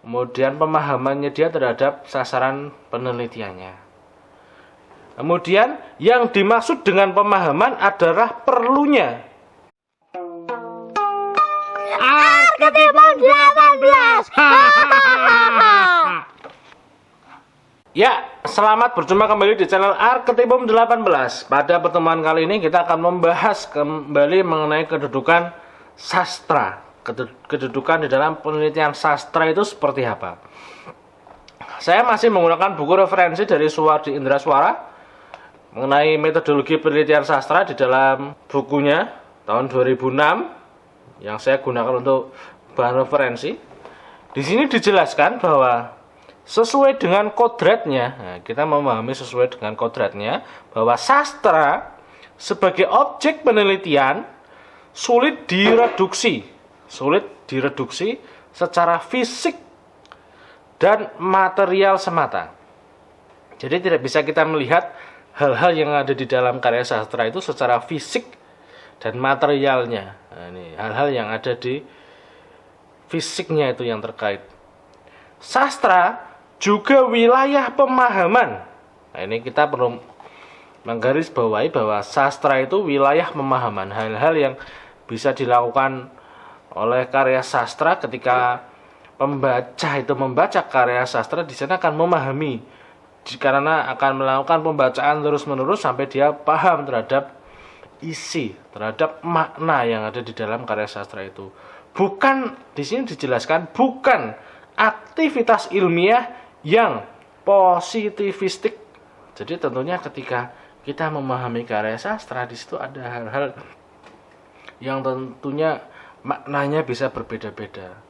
Kemudian pemahamannya dia terhadap sasaran penelitiannya. Kemudian yang dimaksud dengan pemahaman adalah perlunya. Arketipum 18. Ya, selamat berjumpa kembali di channel Arketipum 18. Pada pertemuan kali ini kita akan membahas kembali mengenai kedudukan sastra. Kedudukan di dalam penelitian sastra itu seperti apa? Saya masih menggunakan buku referensi dari Suwardi Indra Swara mengenai metodologi penelitian sastra di dalam bukunya tahun 2006 yang saya gunakan untuk bahan referensi. Di sini dijelaskan bahwa sesuai dengan kodratnya, kita memahami sesuai dengan kodratnya bahwa sastra sebagai objek penelitian sulit direduksi secara fisik dan material semata. Jadi tidak bisa kita melihat hal-hal yang ada di dalam karya sastra itu secara fisik dan materialnya. Nah, ini hal-hal yang ada di fisiknya itu yang terkait. Sastra juga wilayah pemahaman. Nah, ini kita perlu menggarisbawahi bahwa sastra itu wilayah pemahaman, hal-hal yang bisa dilakukan oleh karya sastra ketika pembaca itu membaca karya sastra, di sana akan memahami karena akan melakukan pembacaan terus-menerus sampai dia paham terhadap isi, terhadap makna yang ada di dalam karya sastra itu. Bukan, di sini dijelaskan bukan aktivitas ilmiah yang positivistik. Jadi tentunya ketika kita memahami karya sastra, di situ ada hal-hal yang tentunya maknanya bisa berbeda-beda.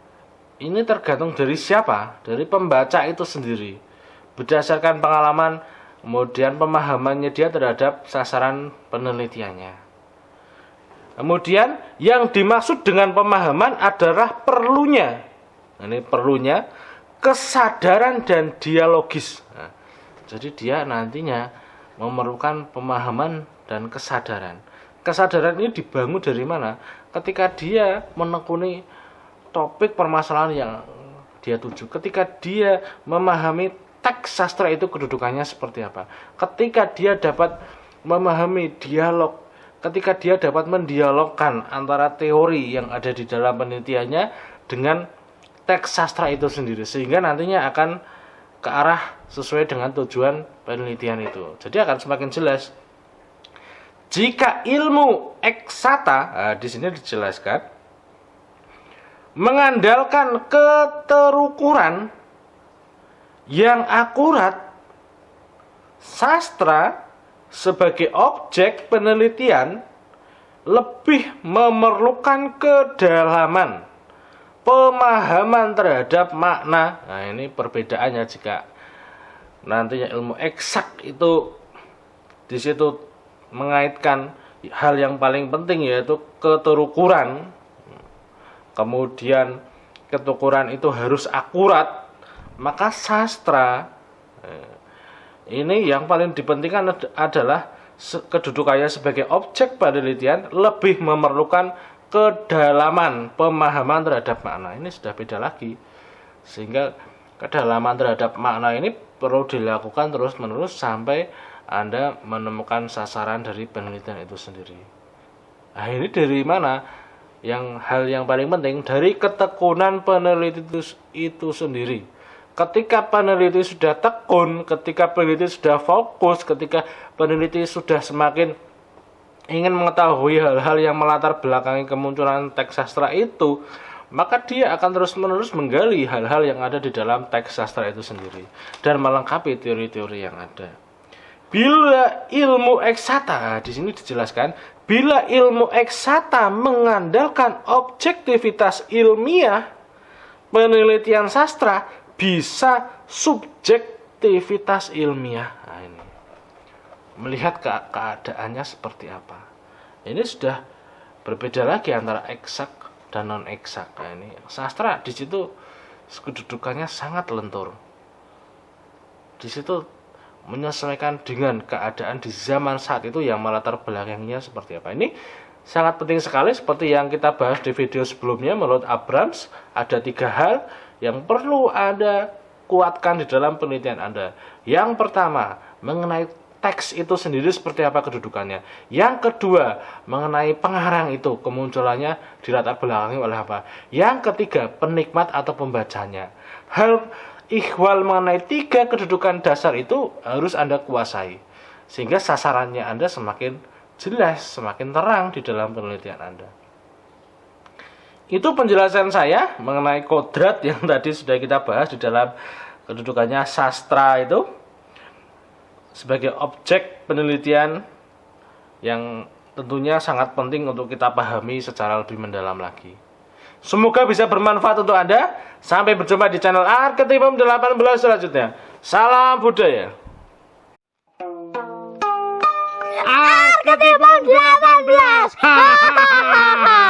Ini tergantung dari siapa? Dari pembaca itu sendiri. Berdasarkan pengalaman, kemudian pemahamannya dia terhadap sasaran penelitiannya. Kemudian yang dimaksud dengan pemahaman adalah perlunya. Ini perlunya kesadaran dan dialogis. Nah, jadi dia nantinya memerlukan pemahaman dan kesadaran. Kesadaran ini dibangun dari mana? Ketika dia menekuni topik permasalahan yang dia tuju. Ketika dia memahami teks sastra itu kedudukannya seperti apa. Ketika dia dapat memahami dialog. Ketika dia dapat mendialogkan antara teori yang ada di dalam penelitiannya dengan teks sastra itu sendiri. Sehingga nantinya akan ke arah sesuai dengan tujuan penelitian itu. Jadi akan semakin jelas. Jika ilmu eksakta, di sini dijelaskan, mengandalkan keterukuran yang akurat, sastra sebagai objek penelitian lebih memerlukan kedalaman pemahaman terhadap makna. Nah, ini perbedaannya jika nantinya ilmu eksak itu di situ mengaitkan hal yang paling penting yaitu keterukuran. Kemudian keterukuran itu harus akurat, maka sastra ini yang paling dipentingkan adalah kedudukannya sebagai objek penelitian lebih memerlukan kedalaman pemahaman terhadap makna. Ini sudah beda lagi. Sehingga kedalaman terhadap makna ini perlu dilakukan terus-menerus sampai Anda menemukan sasaran dari penelitian itu sendiri. Nah, ini dari mana? Hal yang paling penting dari ketekunan peneliti itu sendiri. Ketika peneliti sudah tekun, ketika peneliti sudah fokus, ketika peneliti sudah semakin ingin mengetahui hal-hal yang melatar belakangi kemunculan teks sastra itu, maka dia akan terus-menerus menggali hal-hal yang ada di dalam teks sastra itu sendiri dan melengkapi teori-teori yang ada. Bila ilmu eksakta, di sini dijelaskan, bila ilmu eksakta mengandalkan objektivitas ilmiah, penelitian sastra bisa subjektivitas ilmiah. Nah, ini melihat keadaannya seperti apa. Ini sudah berbeda lagi antara eksak dan non eksak. Nah, ini sastra di situ kedudukannya sangat lentur. Di situ menyesuaikan dengan keadaan di zaman saat itu yang melatar belakangnya seperti apa. Ini sangat penting sekali seperti yang kita bahas di video sebelumnya. Menurut Abrams ada 3 hal yang perlu Anda kuatkan di dalam penelitian Anda. Yang pertama, mengenai teks itu sendiri seperti apa kedudukannya. Yang kedua, mengenai pengarang itu, kemunculannya dilatar belakangi oleh apa. Yang ketiga, penikmat atau pembacanya. Hal ihwal mengenai 3 kedudukan dasar itu harus Anda kuasai. Sehingga sasarannya Anda semakin jelas, semakin terang di dalam penelitian Anda. Itu penjelasan saya mengenai kodrat yang tadi sudah kita bahas di dalam kedudukannya sastra itu sebagai objek penelitian yang tentunya sangat penting untuk kita pahami secara lebih mendalam lagi. Semoga bisa bermanfaat untuk Anda. Sampai berjumpa di channel Arketipum 18 selanjutnya. Salam budaya. Arketipum 18.